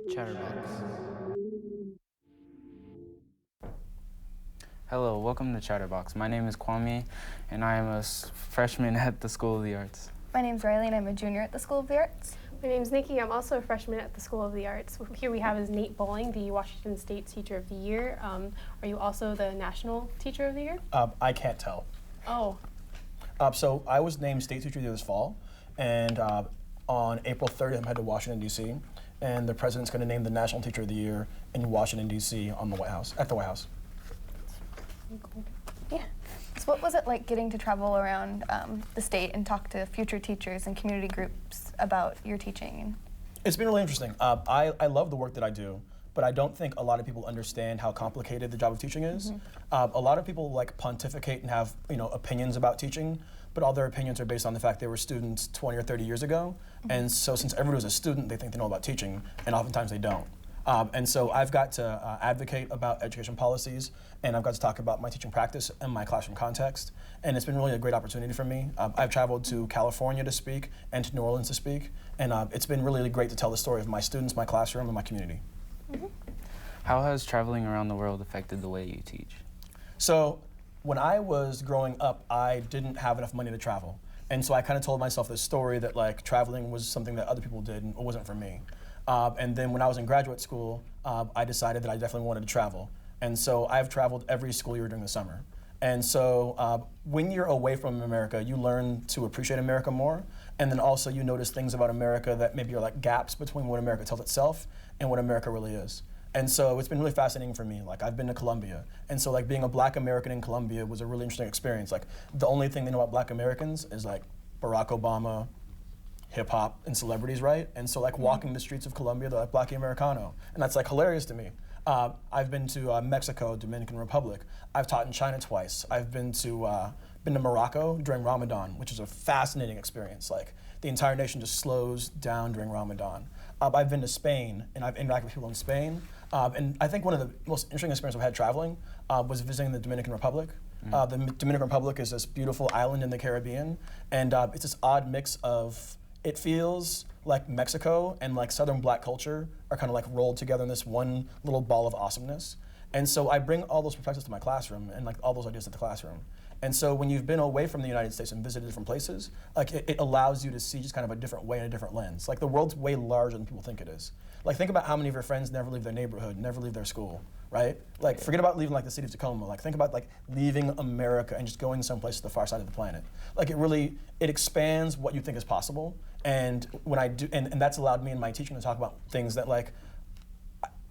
Chatterbox. Hello, welcome to Chatterbox. My name is Kwame, and I am a freshman at the School of the Arts. My name's Riley, and I'm a junior at the School of the Arts. My name's Nikki. I'm also a freshman at the School of the Arts. Here we have is Nate Bowling, the Washington State Teacher of the Year. Are you also the National Teacher of the Year? I can't tell. Oh. So I was named State Teacher of the Year this fall, and on April 30th, I'm headed to Washington, D.C., and the President's going to name the National Teacher of the Year in Washington, D.C. at the White House. Cool. Yeah. So what was it like getting to travel around the state and talk to future teachers and community groups about your teaching? It's been really interesting. I love the work that I do, but I don't think a lot of people understand how complicated the job of teaching is. A lot of people like pontificate and have opinions about teaching, but all their opinions are based on the fact they were students 20 or 30 years ago. And so since everyone was a student, they think they know about teaching, and oftentimes they don't. And so I've got to advocate about education policies, and I've got to talk about my teaching practice and my classroom context. And it's been really a great opportunity for me. I've traveled to California to speak and to New Orleans to speak, and it's been really great to tell the story of my students, my classroom, and my community. How has traveling around the world affected the way you teach? So when I was growing up, I didn't have enough money to travel. And so I kind of told myself this story that like traveling was something that other people did and it wasn't for me. And then when I was in graduate school, I decided that I definitely wanted to travel. And so I've traveled every school year during the summer. And so when you're away from America, you learn to appreciate America more. And then also you notice things about America that maybe are like gaps between what America tells itself and what America really is. And so it's been really fascinating for me. Like I've been to Colombia. And so like being a Black American in Colombia was a really interesting experience. Like the only thing they know about Black Americans is like Barack Obama, hip hop, and celebrities, right? And so like walking the streets of Colombia, they're like Black Americano. And that's like hilarious to me. I've been to Mexico, Dominican Republic. I've taught in China twice. I've been to Morocco during Ramadan, which is a fascinating experience. Like the entire nation just slows down during Ramadan. I've been to Spain, and I've interacted with people in Spain. And I think one of the most interesting experiences I've had traveling was visiting the Dominican Republic. The Dominican Republic is this beautiful island in the Caribbean, and it's this odd mix of, it feels like Mexico and like Southern Black culture are kind of like rolled together in this one little ball of awesomeness. And so I bring all those perspectives to my classroom and like all those ideas to the classroom. And so when you've been away from the United States and visited different places, like it allows you to see just kind of a different way and a different lens. Like the world's way larger than people think it is. Like think about how many of your friends never leave their neighborhood, never leave their school, right? Like forget about leaving like the city of Tacoma. Like think about like leaving America and just going someplace to the far side of the planet. Like it expands what you think is possible. And when I do, and that's allowed me in my teaching to talk about things that like,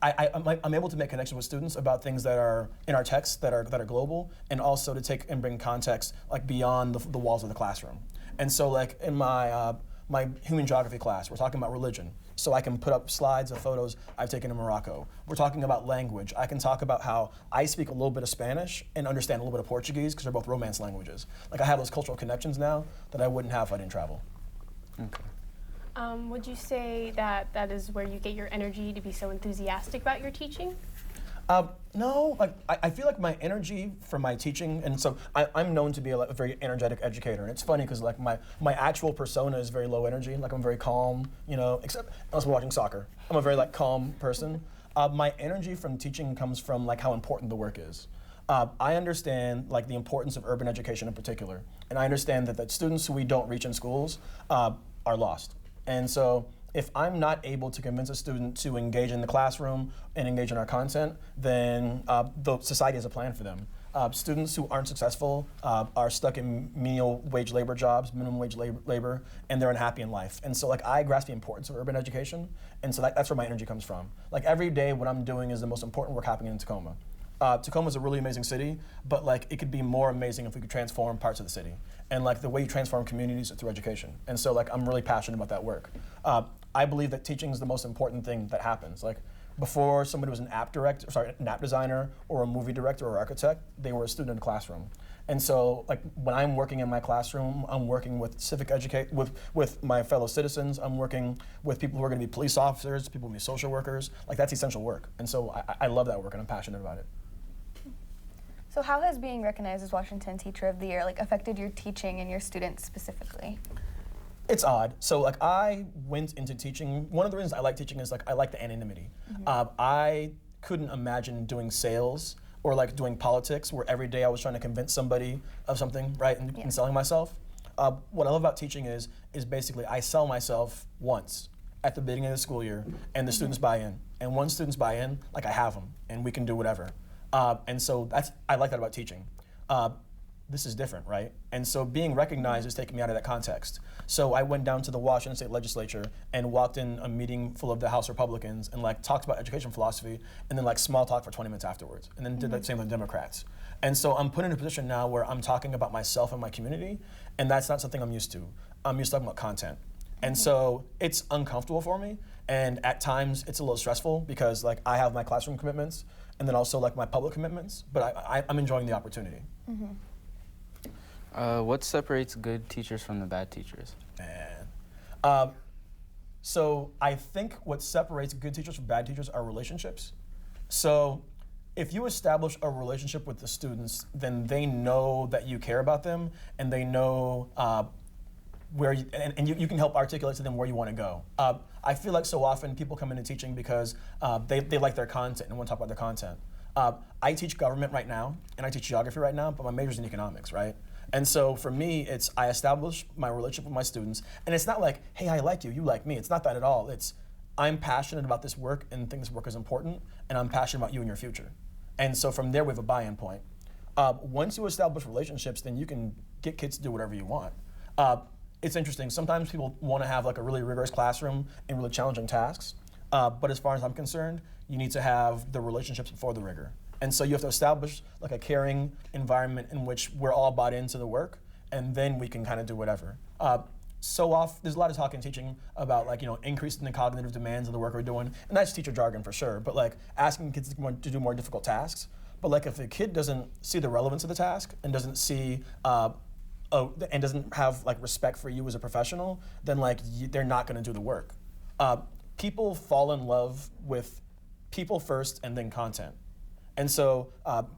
I'm able to make connections with students about things that are in our texts that are global, and also to take and bring context like beyond the walls of the classroom. And so like in my my human geography class, we're talking about religion. So I can put up slides of photos I've taken in Morocco. We're talking about language. I can talk about how I speak a little bit of Spanish and understand a little bit of Portuguese because they're both Romance languages. Like I have those cultural connections now that I wouldn't have if I didn't travel. Okay. Would you say that that is where you get your energy to be so enthusiastic about your teaching? No, like I feel like my energy for my teaching, and so I'm known to be a very energetic educator. And it's funny because like my actual persona is very low energy. Like I'm very calm, except unless we're watching soccer. I'm a very like calm person. My energy from teaching comes from like how important the work is. I understand like the importance of urban education in particular, and I understand that students who we don't reach in schools are lost. And so if I'm not able to convince a student to engage in the classroom and engage in our content, then the society has a plan for them. Students who aren't successful are stuck in menial wage labor jobs, minimum wage labor, and they're unhappy in life. And so like I grasp the importance of urban education, and so that's where my energy comes from. Like every day what I'm doing is the most important work happening in Tacoma. Tacoma is a really amazing city, but like it could be more amazing if we could transform parts of the city. And like the way you transform communities is through education. And so like I'm really passionate about that work. I believe that teaching is the most important thing that happens. Like before somebody was an app designer or a movie director or architect, they were a student in the classroom. And so like when I'm working in my classroom, I'm working with with my fellow citizens, I'm working with people who are gonna be police officers, people who are gonna be social workers. Like that's essential work. And so I love that work and I'm passionate about it. So how has being recognized as Washington Teacher of the Year affected your teaching and your students specifically? It's odd. So like I went into teaching. One of the reasons I like teaching is like I like the anonymity. I couldn't imagine doing sales or like doing politics where every day I was trying to convince somebody of something, right, and selling myself. What I love about teaching is basically I sell myself once at the beginning of the school year, and the students buy in. And once students buy in, like I have them, and we can do whatever. And so I like that about teaching. This is different, right? And so being recognized is taking me out of that context. So I went down to the Washington State Legislature and walked in a meeting full of the House Republicans and like talked about education philosophy and then like small talk for 20 minutes afterwards. And then did that same with Democrats. And so I'm put in a position now where I'm talking about myself and my community, and that's not something I'm used to. I'm used to talking about content. And so it's uncomfortable for me, and at times it's a little stressful because like I have my classroom commitments and then also like my public commitments, but I'm enjoying the opportunity. What separates good teachers from the bad teachers? Man. So I think what separates good teachers from bad teachers are relationships. So if you establish a relationship with the students, then they know that you care about them, and they know where you, and you can help articulate to them where you want to go. I feel like so often people come into teaching because they like their content and want to talk about their content. I teach government right now, and I teach geography right now, but my major's in economics, right? And so for me, it's I establish my relationship with my students, and it's not like, hey, I like you, you like me. It's not that at all. It's I'm passionate about this work and think this work is important, and I'm passionate about you and your future. And so from there, we have a buy-in point. Once you establish relationships, then you can get kids to do whatever you want. It's interesting. Sometimes people want to have like a really rigorous classroom and really challenging tasks. But as far as I'm concerned, you need to have the relationships before the rigor. And so you have to establish like a caring environment in which we're all bought into the work, and then we can kind of do whatever. So often, there's a lot of talk in teaching about like, increasing the cognitive demands of the work we're doing, and that's teacher jargon for sure, but like asking kids to do more difficult tasks. But like if a kid doesn't see the relevance of the task and doesn't see, and doesn't have like respect for you as a professional, then like they're not gonna do the work. People fall in love with people first and then content. And so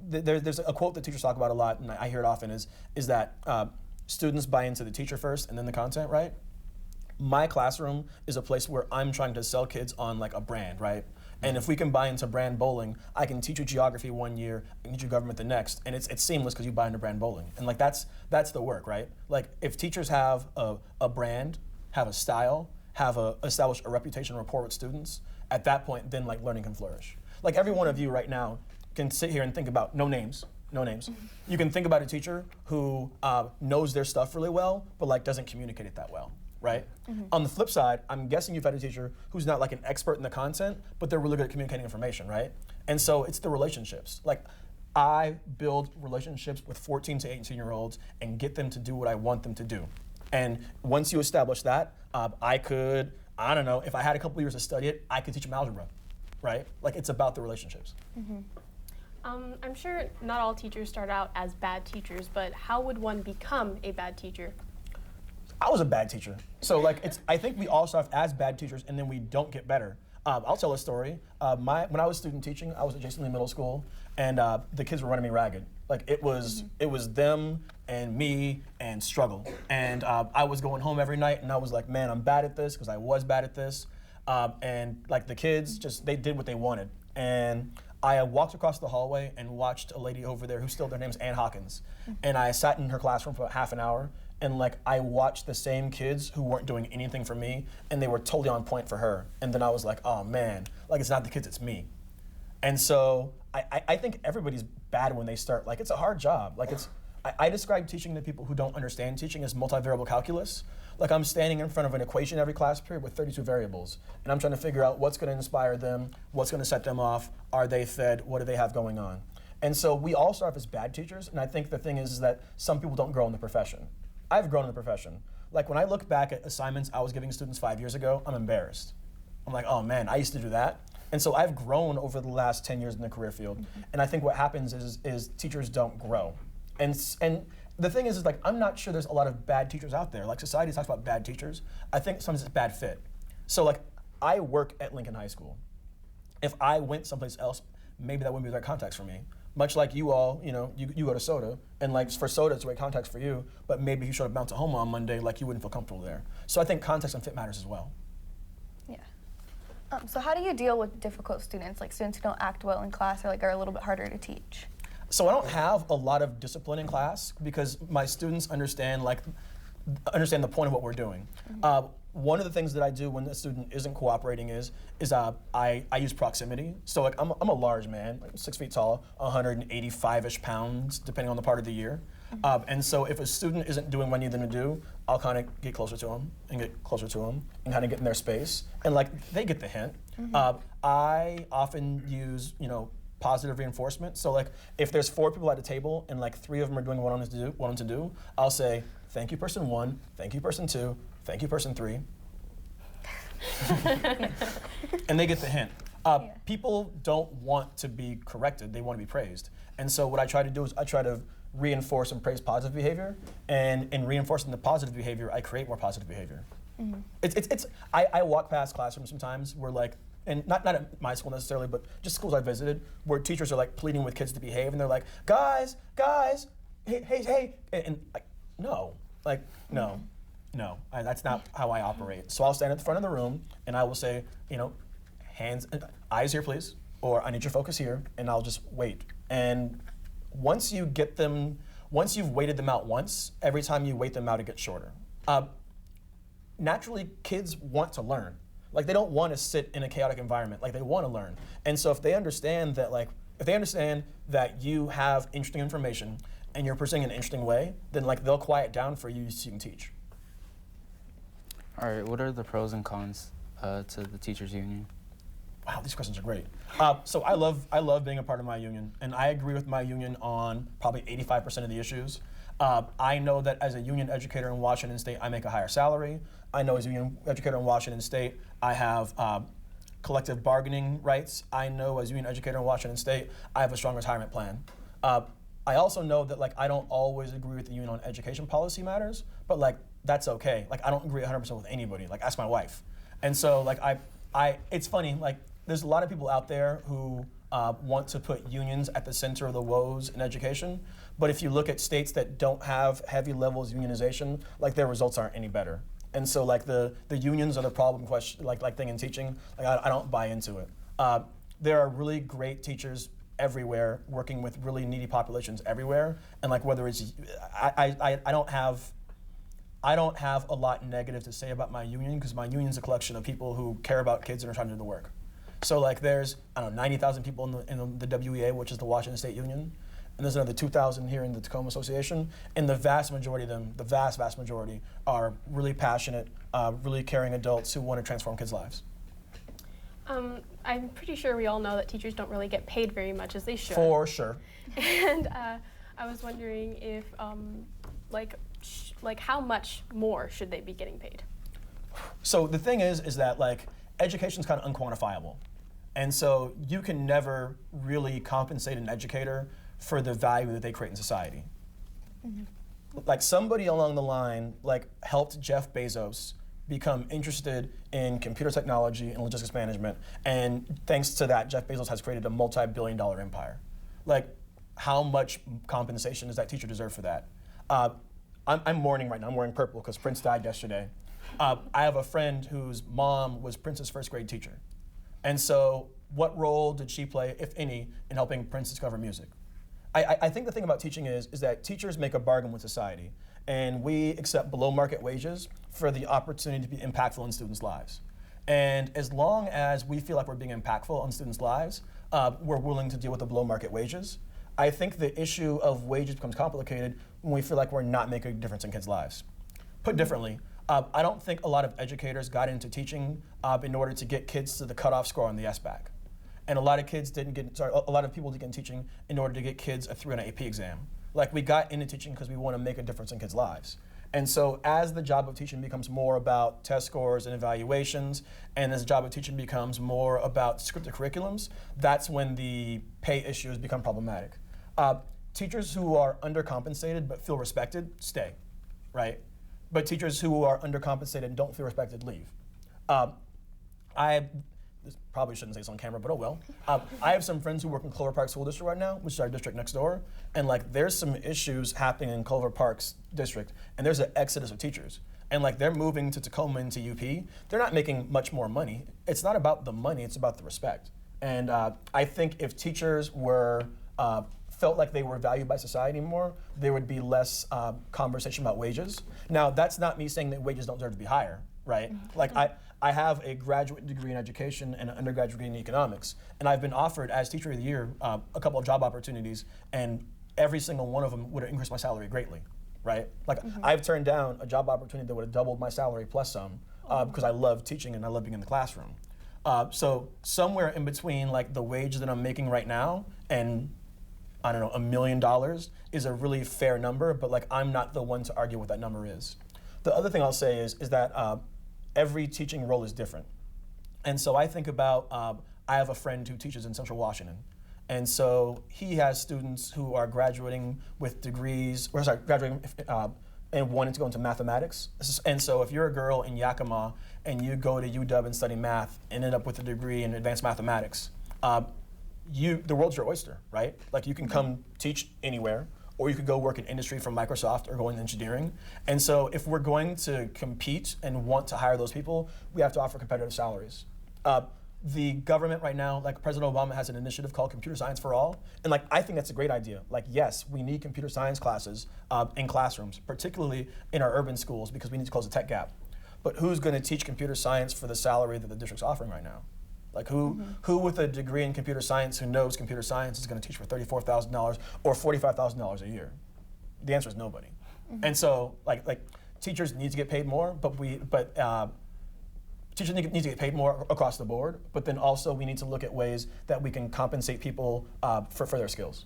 there's a quote that teachers talk about a lot, and I hear it often, is that students buy into the teacher first and then the content, right? My classroom is a place where I'm trying to sell kids on like a brand, right? And if we can buy into brand bowling, I can teach you geography one year and teach you government the next, and it's seamless because you buy into brand bowling. And like that's the work, right? Like if teachers have a brand, have a style, establish a reputation rapport with students, at that point, then like learning can flourish. Like every one of you right now can sit here and think about, no names. You can think about a teacher who knows their stuff really well, but like doesn't communicate it that well, right? On the flip side, I'm guessing you've had a teacher who's not like an expert in the content, but they're really good at communicating information, right? And so it's the relationships. Like I build relationships with 14 to 18-year-olds and get them to do what I want them to do. And once you establish that, I don't know, if I had a couple years to study it, I could teach them algebra, right? Like it's about the relationships. I'm sure not all teachers start out as bad teachers, but how would one become a bad teacher? I was a bad teacher. So like I think we all start off as bad teachers and then we don't get better. I'll tell a story. When I was student teaching, I was at Jason Lee Middle School, and the kids were running me ragged. Like it was them and me and struggle. And I was going home every night and I was like, man, I'm bad at this because I was bad at this. And like the kids they did what they wanted. And I walked across the hallway and watched a lady over there her name's Ann Hawkins. And I sat in her classroom for about half an hour, and like I watched the same kids who weren't doing anything for me, and they were totally on point for her. And then I was like, oh man, like it's not the kids, it's me. And so I think everybody's bad when they start. Like it's a hard job. Like I describe teaching to people who don't understand teaching as multivariable calculus. Like I'm standing in front of an equation every class period with 32 variables, and I'm trying to figure out what's going to inspire them, what's going to set them off, are they fed, what do they have going on? And so we all start off as bad teachers, and I think the thing is that some people don't grow in the profession. I've grown in the profession. Like when I look back at assignments I was giving students 5 years ago, I'm embarrassed. I'm like, oh man, I used to do that. And so I've grown over the last 10 years in the career field, and I think what happens is teachers don't grow. And the thing is like, I'm not sure there's a lot of bad teachers out there. Like society talks about bad teachers. I think sometimes it's bad fit. So like, I work at Lincoln High School. If I went someplace else, maybe that wouldn't be the right context for me. much like you all, you go to SOTA, and like for SOTA, it's a great context for you, but maybe if you showed up bounce at home on Monday, like you wouldn't feel comfortable there. So I think context and fit matters as well. Yeah. So how do you deal with difficult students, like students who don't act well in class or like are a little bit harder to teach? So I don't have a lot of discipline in class because my students understand the point of what we're doing. One of the things that I do when a student isn't cooperating is I use proximity. So like I'm a large man, like 6 feet tall, 185-ish pounds, depending on the part of the year. And so if a student isn't doing what I need them to do, I'll kind of get closer to them and kind of get in their space. And like they get the hint. I often use, positive reinforcement. So like if there's 4 people at the table and like 3 of them are doing what I want them to do, I'll say, thank you person 1, thank you person 2, thank you person 3. And they get the hint. People don't want to be corrected, they want to be praised. And so what I try to do is I try to reinforce and praise positive behavior, and in reinforcing the positive behavior, I create more positive behavior. I walk past classrooms sometimes where like, and not at my school necessarily, but just schools I visited, where teachers are like pleading with kids to behave, and they're like, guys, hey, and like, no, that's not how I operate. So I'll stand at the front of the room, and I will say, eyes here, please, or I need your focus here, and I'll just wait. And once you've waited them out once, every time you wait them out, it gets shorter. Naturally, kids want to learn. Like they don't want to sit in a chaotic environment. Like they want to learn. And so if they understand that you have interesting information and you're presenting in an interesting way, then like they'll quiet down for you so you can teach. All right, what are the pros and cons to the teachers union? Wow, these questions are great. So I love being a part of my union, and I agree with my union on probably 85% of the issues. I know that as a union educator in Washington State, I make a higher salary. I know as a union educator in Washington State, I have collective bargaining rights. I know as a union educator in Washington State, I have a strong retirement plan. I also know that like I don't always agree with the union on education policy matters, but like that's okay. Like I don't agree 100% with anybody. Like ask my wife. And so like it's funny, like there's a lot of people out there who want to put unions at the center of the woes in education, but if you look at states that don't have heavy levels of unionization, like their results aren't any better. And so like the unions are the problem question, like thing in teaching, like I don't buy into it. There are really great teachers everywhere working with really needy populations everywhere, and like whether it's, I don't have a lot negative to say about my union because my union's a collection of people who care about kids and are trying to do the work. So like there's, 90,000 people in the WEA, which is the Washington State Union, and there's another 2,000 here in the Tacoma Association, and the vast majority of them, the vast majority, are really passionate, really caring adults who want to transform kids' lives. I'm pretty sure we all know that teachers don't really get paid very much as they should. For sure. And I was wondering if, like how much more should they be getting paid? So the thing is that like education's kind of unquantifiable. And so you can never really compensate an educator for the value that they create in society. Like somebody along the line like helped Jeff Bezos become interested in computer technology and logistics management, and thanks to that, Jeff Bezos has created a multi-billion-dollar empire. Like, how much compensation does that teacher deserve for that? I'm mourning right now. I'm wearing purple because Prince died yesterday. I have a friend whose mom was Prince's first grade teacher. And so what role did she play, if any, in helping Prince discover music? I think the thing about teaching is that teachers make a bargain with society, and we accept below market wages for the opportunity to be impactful in students' lives. And as long as we feel like we're being impactful on students' lives, we're willing to deal with the below market wages. I think the issue of wages becomes complicated when we feel like we're not making a difference in kids' lives. Put differently, I don't think a lot of educators got into teaching in order to get kids to the cutoff score on the SBAC. And a lot of people didn't get into teaching in order to get kids a 3 on an AP exam. Like we got into teaching because we want to make a difference in kids' lives. And so as the job of teaching becomes more about test scores and evaluations, and as the job of teaching becomes more about scripted curriculums, that's when the pay issues become problematic. Teachers who are undercompensated but feel respected, stay, right? But teachers who are undercompensated and don't feel respected, leave. this probably shouldn't say this on camera, but oh well. I have some friends who work in Clover Park School District right now, which is our district next door, and like there's some issues happening in Clover Park's district, and there's an exodus of teachers. And like they're moving to Tacoma and to UP. They're not making much more money. It's not about the money, it's about the respect. And I think if teachers were felt like they were valued by society more, there would be less conversation about wages. Now, that's not me saying that wages don't deserve to be higher, right? Like I have a graduate degree in education and an undergraduate degree in economics, and I've been offered as Teacher of the Year a couple of job opportunities, and every single one of them would have increased my salary greatly, right? Like I've turned down a job opportunity that would have doubled my salary plus some because I love teaching and I love being in the classroom. So somewhere in between like the wage that I'm making right now and I don't know, $1 million is a really fair number, but like I'm not the one to argue what that number is. The other thing I'll say is that every teaching role is different. And so I think about, I have a friend who teaches in Central Washington. And so he has students who are graduating with degrees, graduating and wanting to go into mathematics. And so if you're a girl in Yakima and you go to UW and study math and end up with a degree in advanced mathematics, the world's your oyster, right? Like you can come teach anywhere, or you could go work in industry from Microsoft or go into engineering. And so if we're going to compete and want to hire those people, we have to offer competitive salaries. The government right now, like President Obama has an initiative called Computer Science for All. And like, I think that's a great idea. Like, yes, we need computer science classes in classrooms, particularly in our urban schools, because we need to close the tech gap. But who's gonna teach computer science for the salary that the district's offering right now? Like who with a degree in computer science who knows computer science is gonna teach for $34,000 or $45,000 a year? The answer is nobody. And so like teachers need to get paid more, but teachers need to get paid more across the board, but then also we need to look at ways that we can compensate people for their skills.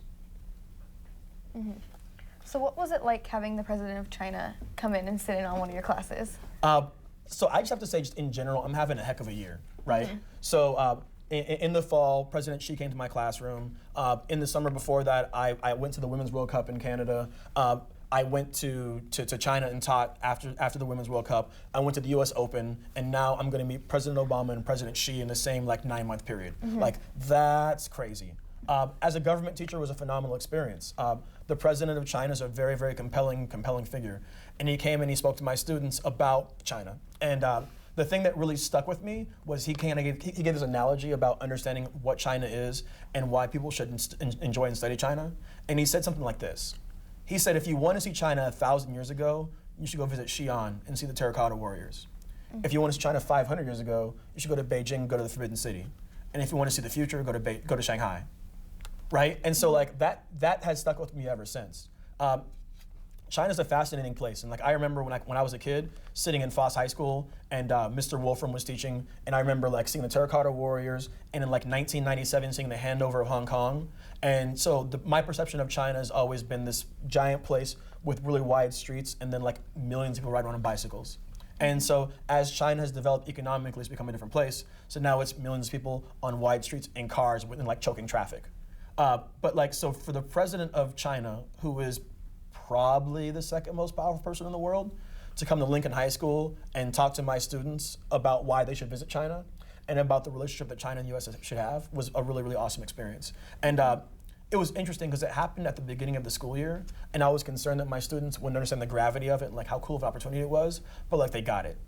So what was it like having the president of China come in and sit in on one of your classes? So I just have to say, just in general, I'm having a heck of a year, right? So in the fall, President Xi came to my classroom. In the summer before that, I went to the Women's World Cup in Canada. I went to China and taught after the Women's World Cup. I went to the U.S. Open, and now I'm going to meet President Obama and President Xi in the same like 9-month period. Like that's crazy. As a government teacher, it was a phenomenal experience. The president of China is a very, very compelling figure, and he came and he spoke to my students about China. And the thing that really stuck with me was he gave this analogy about understanding what China is and why people should enjoy and study China. And he said something like this. He said, if you want to see China 1,000 years ago, you should go visit Xi'an and see the terracotta warriors. If you want to see China 500 years ago, you should go to Beijing, go to the Forbidden City. And if you want to see the future, go to Shanghai. Right? And so like that has stuck with me ever since. China's a fascinating place, and like I remember when I was a kid sitting in Foss High School and Mr. Wolfram was teaching, and I remember like seeing the Terracotta Warriors, and in like 1997 seeing the handover of Hong Kong. And so my perception of China has always been this giant place with really wide streets, and then like millions of people riding around on bicycles. And so as China has developed economically, it's become a different place. So now it's millions of people on wide streets in cars and like choking traffic. But like, so for the president of China, who is probably the second most powerful person in the world, to come to Lincoln High School and talk to my students about why they should visit China and about the relationship that China and the US should have was a really, really awesome experience. And it was interesting because it happened at the beginning of the school year, and I was concerned that my students wouldn't understand the gravity of it and like how cool of an opportunity it was, but like they got it.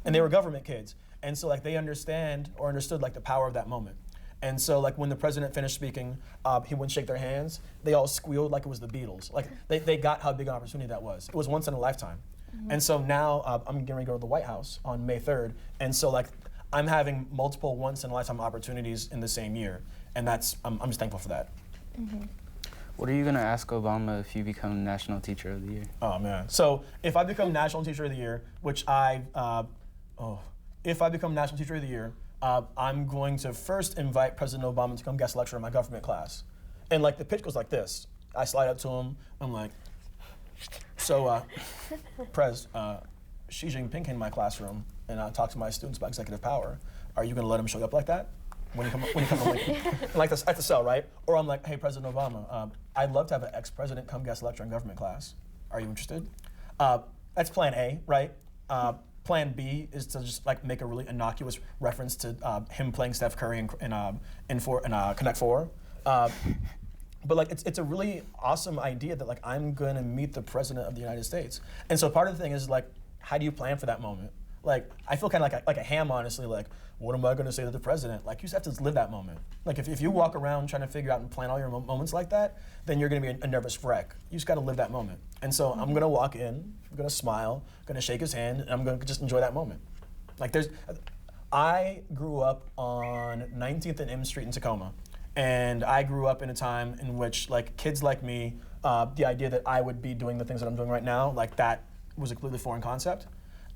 And they were government kids. And so like they understood like the power of that moment. And so like when the president finished speaking, he wouldn't shake their hands. They all squealed like it was the Beatles. Like they got how big an opportunity that was. It was once in a lifetime. And so now I'm getting ready to go to the White House on May 3rd. And so like I'm having multiple once in a lifetime opportunities in the same year. And I'm just thankful for that. What are you going to ask Obama if you become National Teacher of the Year? Oh man. So if I become National Teacher of the Year, if I become National Teacher of the Year, I'm going to first invite President Obama to come guest lecture in my government class. And like the pitch goes like this. I slide up to him, I'm like, so Prez, Xi Jinping came in my classroom and I talked to my students about executive power. Are you gonna let him show up like that? When you come to Lincoln? Like this at the cell, right? Or I'm like, hey, President Obama, I'd love to have an ex-president come guest lecture in government class. Are you interested? That's plan A, right? plan B is to just like make a really innocuous reference to him playing Steph Curry in Connect Four. But like it's a really awesome idea that like I'm gonna meet the president of the United States. And so part of the thing is like, how do you plan for that moment? Like I feel kind of like a ham, honestly. Like, what am I gonna say to the president? Like you just have to live that moment. Like if you walk around trying to figure out and plan all your moments like that, then you're gonna be a nervous wreck. You just gotta live that moment. And so I'm gonna walk in, I'm gonna smile, gonna shake his hand, and I'm gonna just enjoy that moment. Like I grew up on 19th and M Street in Tacoma. And I grew up in a time in which, like, kids like me, the idea that I would be doing the things that I'm doing right now, like, that was a completely foreign concept.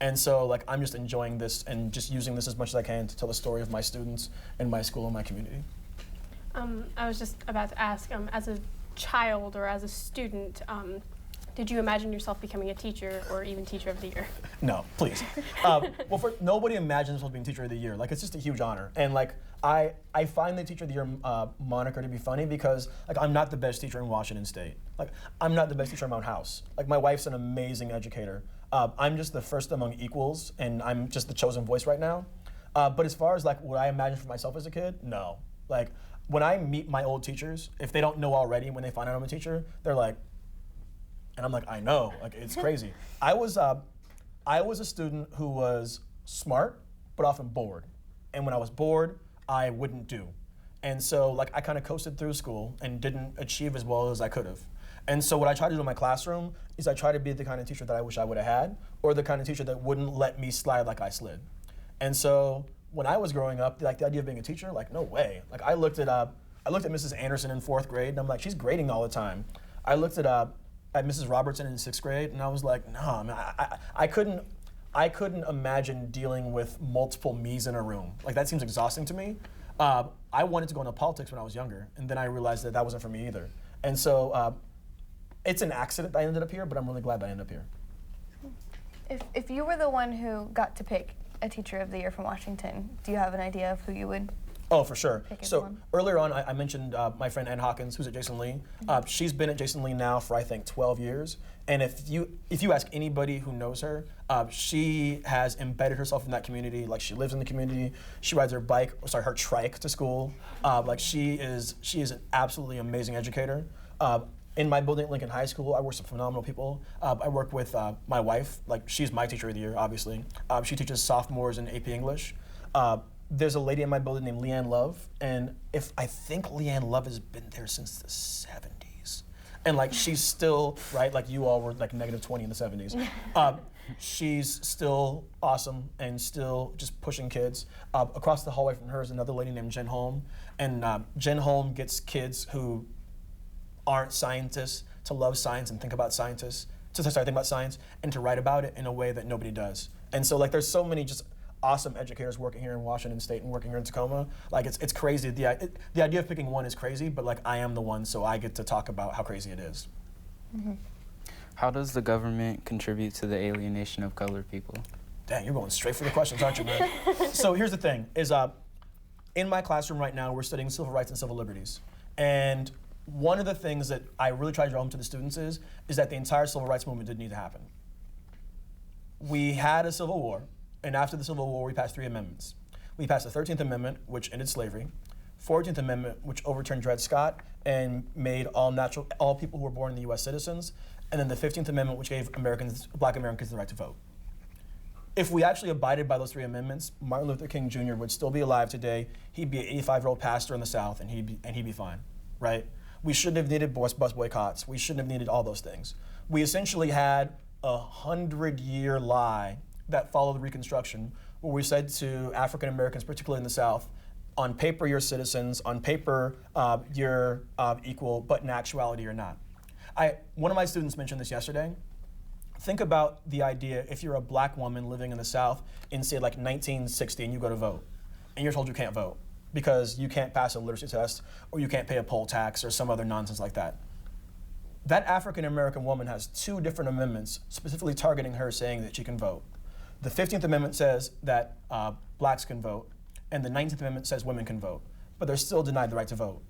And so, like, I'm just enjoying this and just using this as much as I can to tell the story of my students and my school and my community. I was just about to ask, as a child or as a student, did you imagine yourself becoming a teacher or even Teacher of the Year? No, please. Well, nobody imagines themselves being Teacher of the Year. Like, it's just a huge honor. And like, I find the Teacher of the Year moniker to be funny because like I'm not the best teacher in Washington State. Like, I'm not the best teacher in my own house. Like, my wife's an amazing educator. I'm just the first among equals, and I'm just the chosen voice right now. But as far as like what I imagined for myself as a kid, no. Like, when I meet my old teachers, if they don't know already when they find out I'm a teacher, they're like, and I'm like, I know, like it's crazy. I was a student who was smart, but often bored. And when I was bored, I wouldn't do. And so like I kind of coasted through school and didn't achieve as well as I could have. And so what I try to do in my classroom is I try to be the kind of teacher that I wish I would have had, or the kind of teacher that wouldn't let me slide like I slid. And so when I was growing up, like the idea of being a teacher, like no way. Like I looked at Mrs. Anderson in 4th grade, and I'm like, she's grading all the time. I looked at Mrs. Robertson in 6th grade, and I was like, no, man, I couldn't imagine dealing with multiple me's in a room. Like that seems exhausting to me. I wanted to go into politics when I was younger, and then I realized that wasn't for me either. And so it's an accident that I ended up here, but I'm really glad that I ended up here. If you were the one who got to pick a Teacher of the Year from Washington, do you have an idea of who you would? Oh, for sure. Pick as So one? earlier on, I mentioned my friend Ann Hawkins, who's at Jason Lee. She's been at Jason Lee now for I think 12 years. And if you ask anybody who knows her, she has embedded herself in that community. Like she lives in the community. She rides her trike to school. Like she is an absolutely amazing educator. In my building at Lincoln High School, I work with some phenomenal people. I work with my wife. Like she's my Teacher of the Year, obviously. She teaches sophomores in AP English. There's a lady in my building named Leanne Love, and I think Leanne Love has been there since the 70s. And like she's still, right, like you all were like -20 in the 70s. She's still awesome and still just pushing kids. Across the hallway from her is another lady named Jen Holm, and Jen Holm gets kids who aren't scientists to love science and think about science, and to write about it in a way that nobody does. And so like there's so many just awesome educators working here in Washington State and working here in Tacoma. Like it's crazy. The idea of picking one is crazy, but like I am the one, so I get to talk about how crazy it is. Mm-hmm. How does the government contribute to the alienation of colored people? Dang, you're going straight for the questions, aren't you, man? So here's the thing, is in my classroom right now, we're studying civil rights and civil liberties. And one of the things that I really try to draw home to the students is that the entire civil rights movement didn't need to happen. We had a civil war, and after the Civil War, we passed 3 amendments. We passed the 13th Amendment, which ended slavery, 14th Amendment, which overturned Dred Scott and made all people who were born in the U.S. citizens, and then the 15th Amendment, which gave Black Americans the right to vote. If we actually abided by those 3 amendments, Martin Luther King Jr. would still be alive today. He'd be an 85-year-old pastor in the South, and he'd be fine, right? We shouldn't have needed bus boycotts. We shouldn't have needed all those things. We essentially had a 100-year lie that followed Reconstruction, where we said to African Americans, particularly in the South, on paper you're citizens, on paper you're equal, but in actuality you're not. One of my students mentioned this yesterday. Think about the idea if you're a black woman living in the South in say like 1960 and you go to vote, and you're told you can't vote because you can't pass a literacy test or you can't pay a poll tax or some other nonsense like that. That African American woman has 2 different amendments specifically targeting her saying that she can vote. The 15th Amendment says that blacks can vote, and the 19th Amendment says women can vote, but they're still denied the right to vote.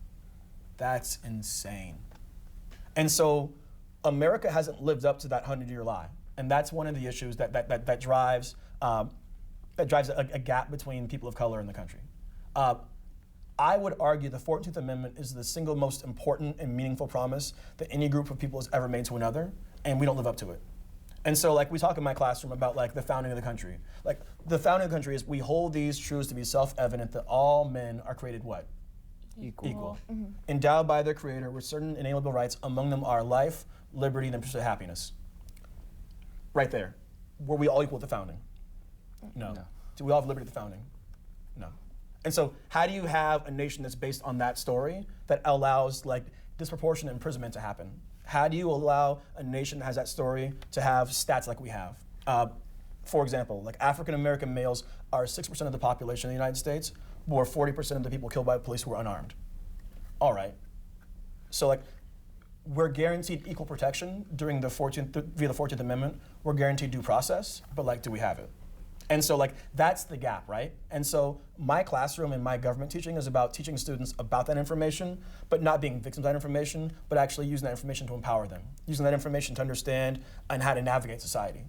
That's insane. And so America hasn't lived up to that 100-year lie, and that's one of the issues that drives that drives a gap between people of color in the country. I would argue the 14th Amendment is the single most important and meaningful promise that any group of people has ever made to another, and we don't live up to it. And so, like, we talk in my classroom about, like, the founding of the country. Like, the founding of the country is we hold these truths to be self-evident that all men are created what? Equal. Endowed by their creator with certain inalienable rights, among them are life, liberty, and the pursuit of happiness. Right there. Were we all equal at the founding? No. Do we all have liberty at the founding? No. And so how do you have a nation that's based on that story that allows, like, disproportionate imprisonment to happen? How do you allow a nation that has that story to have stats like we have? For example, like, African American males are 6% of the population in the United States, or 40% of the people killed by police who were unarmed. All right. So, like, we're guaranteed equal protection during the 14th, via the 14th Amendment. We're guaranteed due process, but, like, do we have it? And so, like, that's the gap, right? And so my classroom and my government teaching is about teaching students about that information, but not being victims of that information, but actually using that information to empower them, using that information to understand and how to navigate society.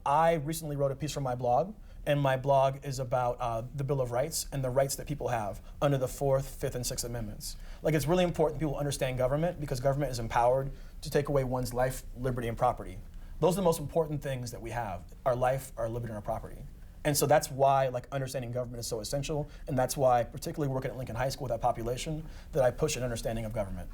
I recently wrote a piece for my blog, and my blog is about the Bill of Rights and the rights that people have under the 4th, 5th, and 6th Amendments. Like, it's really important people understand government because government is empowered to take away one's life, liberty, and property. Those are the most important things that we have, our life, our liberty, and our property. And so that's why, like, understanding government is so essential, and that's why, particularly working at Lincoln High School with that population, that I push an understanding of government.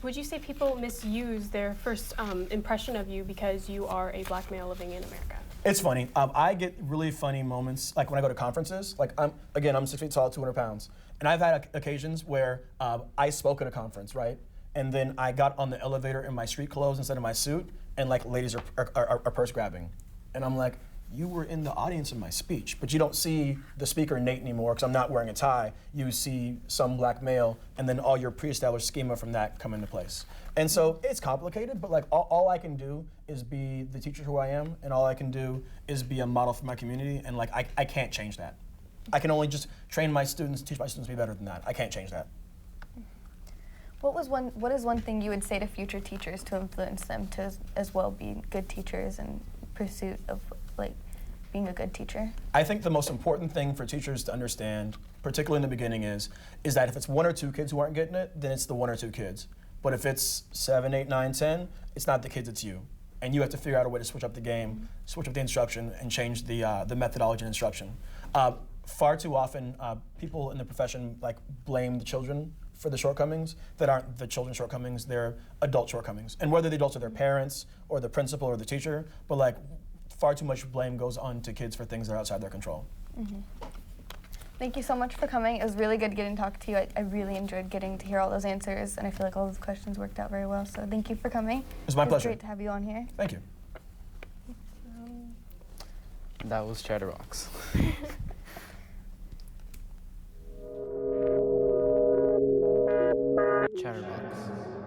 Would you say people misuse their first impression of you because you are a black male living in America? It's funny. I get really funny moments, like when I go to conferences. Like, I'm 6 feet tall, 200 pounds. And I've had occasions where I spoke at a conference, right? And then I got on the elevator in my street clothes instead of my suit, and, like, ladies are purse grabbing. And I'm like, you were in the audience in my speech, but you don't see the speaker Nate anymore because I'm not wearing a tie. You see some black male, and then all your pre-established schema from that come into place. And so it's complicated, but, like, all I can do is be the teacher who I am, and all I can do is be a model for my community, and, like, I can't change that. I can only just train my students, teach my students to be better than that. I can't change that. What is one thing you would say to future teachers to influence them to as well be good teachers in pursuit of, like, being a good teacher? I think the most important thing for teachers to understand, particularly in the beginning, is that if it's 1 or 2 kids who aren't getting it, then it's the 1 or 2 kids. But if it's 7, 8, 9, 10, it's not the kids, it's you. And you have to figure out a way to switch up the game, switch up the instruction, and change the methodology and instruction. Far too often, people in the profession, like, blame the children for the shortcomings that aren't the children's shortcomings, they're adult shortcomings. And whether the adults are their parents or the principal or the teacher, but, like, far too much blame goes on to kids for things that are outside their control. Thank you so much for coming. It was really good getting to talk to you. I really enjoyed getting to hear all those answers, and I feel like all those questions worked out very well. So thank you for coming. It was my pleasure. Great to have you on here. Thank you. That was Chatterbox. Chatterbox.